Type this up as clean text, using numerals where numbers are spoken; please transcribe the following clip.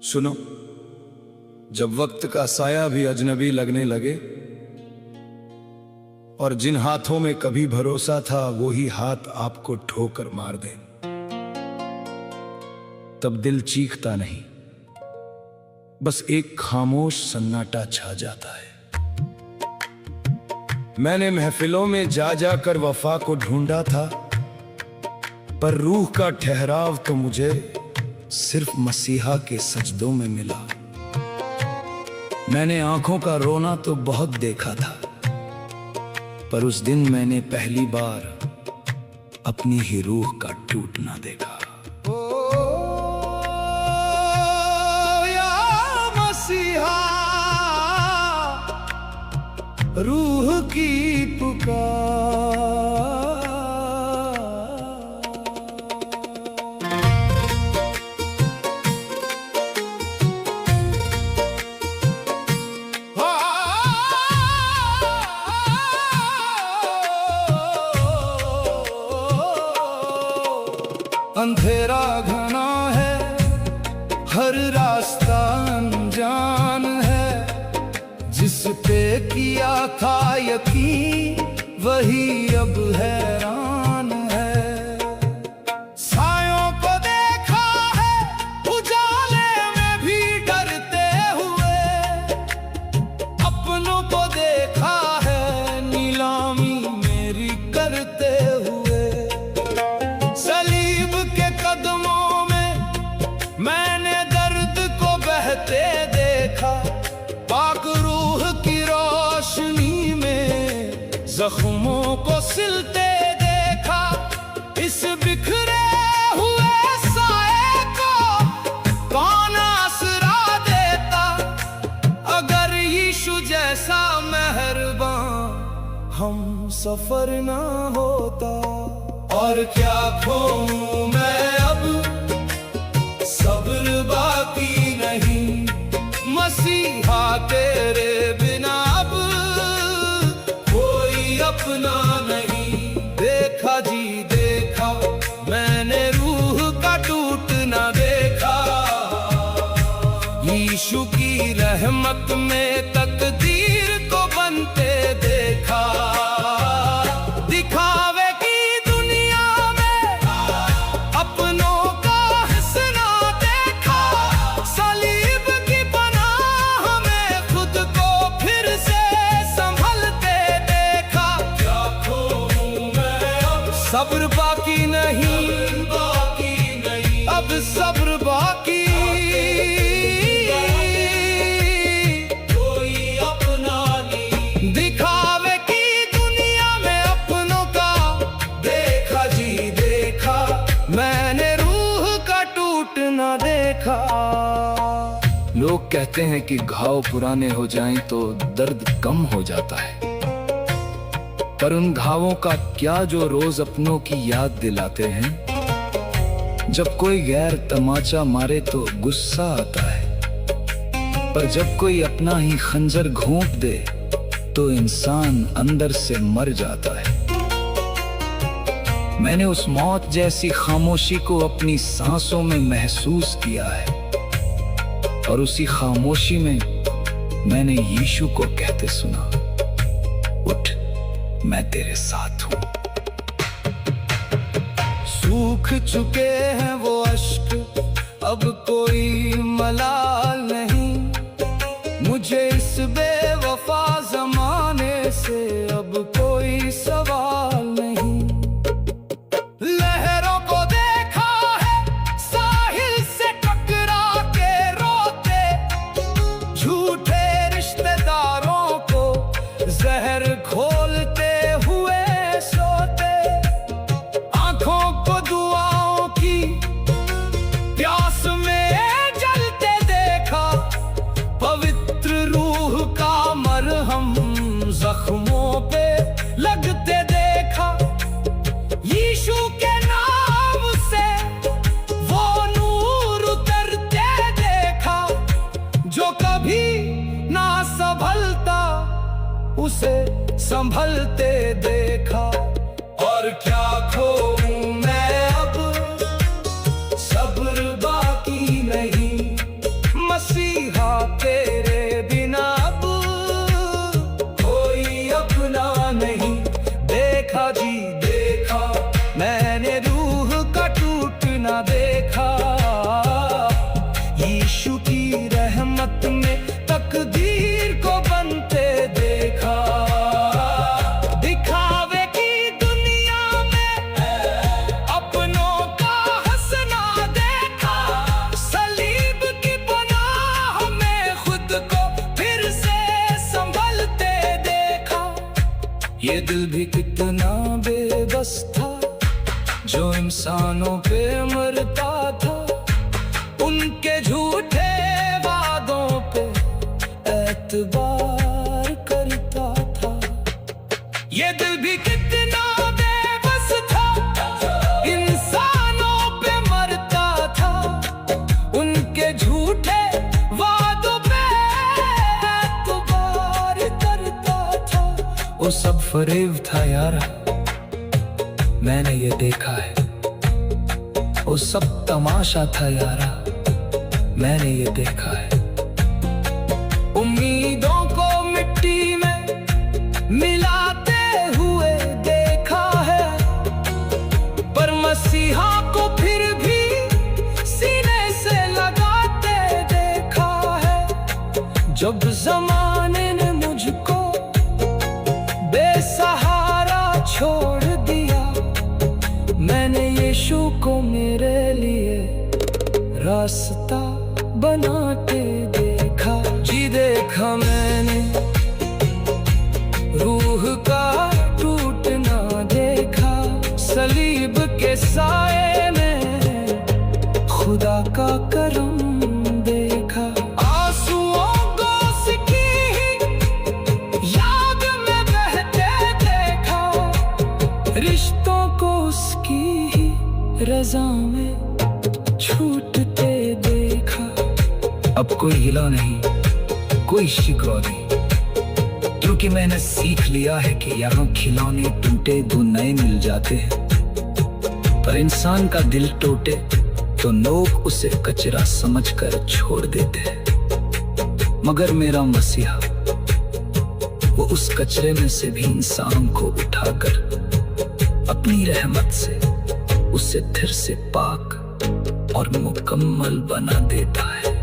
सुनो, जब वक्त का साया भी अजनबी लगने लगे और जिन हाथों में कभी भरोसा था वही हाथ आपको ठोकर मार दे, तब दिल चीखता नहीं, बस एक खामोश सन्नाटा छा जाता है। मैंने महफिलों में जा जाकर वफा को ढूंढा था, पर रूह का ठहराव तो मुझे सिर्फ मसीहा के सजदों में मिला। मैंने आंखों का रोना तो बहुत देखा था, पर उस दिन मैंने पहली बार अपनी ही रूह का टूटना देखा। या मसीहा, रूह की पुकार। अंधेरा घना है, हर रास्ता अनजान है, जिस पे किया था यकीन वही अब हैरान है। सायों को देखा है उजाले में भी डरते हुए, अपनों को देखा है नीलामी मेरी करते हुए। सलीब के कदमों में मैंने दर्द को बहते देखा, पाक रूह की रोशनी में जख्मों को सिलते देखा। इस बिखरे हुए साए को कौन आसरा देता, अगर यीशु जैसा मेहरबान हम सफर ना होता। और क्या खोऊं मैं अब, सब्र बाकी नहीं, मसीहा तेरे बिना अब कोई अपना नहीं। देखा जी देखा, मैंने रूह का टूटना देखा, यीशु की रहमत में तकदीर को बनते देखा। दिखावे सब्र बाकी नहीं, अब सब्र बाकी कोई अपना नहीं। दिखावे की दुनिया में अपनों का देखा जी देखा, मैंने रूह का टूटना देखा। लोग कहते हैं कि घाव पुराने हो जाएं तो दर्द कम हो जाता है, पर उन घावों का क्या जो रोज अपनों की याद दिलाते हैं। जब कोई गैर तमाचा मारे तो गुस्सा आता है, पर जब कोई अपना ही खंजर घोंप दे तो इंसान अंदर से मर जाता है। मैंने उस मौत जैसी खामोशी को अपनी सांसों में महसूस किया है, और उसी खामोशी में मैंने यीशु को कहते सुना, उठ, मैं तेरे साथ हूं। सूख चुके हैं वो अश्क, अब कोई मलाल नहीं, मुझे इस बेवफा जमाने से अब कोई सवाल नहीं। लहरों को देखा है साहिल से टकरा के रोते, झूठे रिश्तेदारों को जहर घोलते जख्मों पे लगते देखा। यीशु के नाम से वो नूर उतरते देखा, जो कभी ना संभलता उसे संभलते देखा। और क्या खोऊं मैं अब, सब्र बाकी नहीं, ये दिल भी कितना बेबस था, जो इंसानों पे मरता था, उनके झूठे वादों पे एतबार करता था। ये दिल भी कितना बेबस था, इंसानों पे मरता था, उनके झूठे वादों पे एतबार करता था। वो सब फरेब था यारा, मैंने ये देखा है। वो सब तमाशा था यारा, मैंने ये देखा है। उम्मीदों को मिट्टी में मिलाते हुए देखा है, पर मसीहा को फिर भी सीने से लगाते देखा है। जब जमाने ने मुझको बेसहारा छोड़ दिया, मैंने यीशु को मेरे लिए रास्ता बनाते देखा। जी देखा मैंने रूह का टूटना देखा, सलीब के साए में खुदा का करम देखा। आंसुओं को उसकी याद में बहते देखा, रिश्तों को उसकी ही रज़ा में छूटते देखा। अब कोई हिला नहीं, कोई शिकवा नहीं, क्योंकि मैंने सीख लिया है कि यहाँ खिलौने टूटे तो नए मिल जाते हैं, पर इंसान का दिल टूटे तो लोग उसे कचरा समझकर छोड़ देते हैं। मगर मेरा मसीहा, वो उस कचरे में से भी इंसान को उठाकर अपनी रहमत से उसे फिर से पाक और मुकम्मल बना देता है।